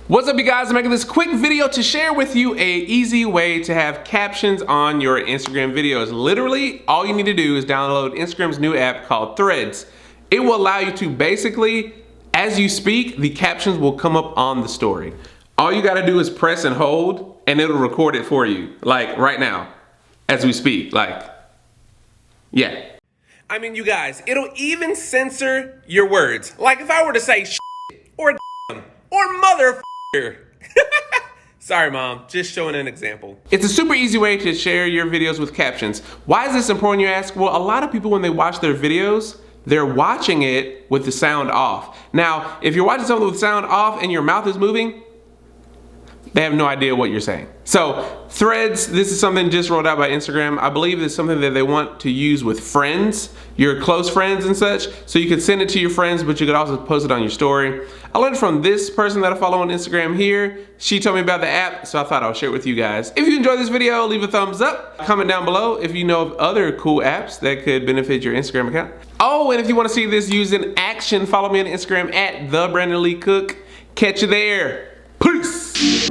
What's up, you guys? I'm making this quick video to share with you a easy way to have captions on your Instagram videos. Literally, all you need to do is download Instagram's new app called Threads. It will allow you to basically, as you speak, the captions will come up on the story. All you gotta do is press and hold, and it'll record it for you. Like right now, as we speak, yeah. I mean, you guys, it'll even censor your words. Like if I were to say shit, or damn, or motherfucker. Sorry, Mom, just showing an example. It's a super easy way to share your videos with captions. Why is this important, you ask? Well, a lot of people, when they watch their videos, they're watching it with the sound off. Now, if you're watching something with sound off and your mouth is moving, they have no idea what you're saying. So Threads, this is something just rolled out by Instagram. I believe it's something that they want to use with friends, your close friends and such. So you could send it to your friends, but you could also post it on your story. I learned from this person that I follow on Instagram here. She told me about the app, so I thought I'll share it with you guys. If you enjoyed this video, leave a thumbs up. Comment down below if you know of other cool apps that could benefit your Instagram account. Oh, and if you want to see this used in action, follow me on Instagram at @TheBrandonLeeCook. Catch you there. Peace.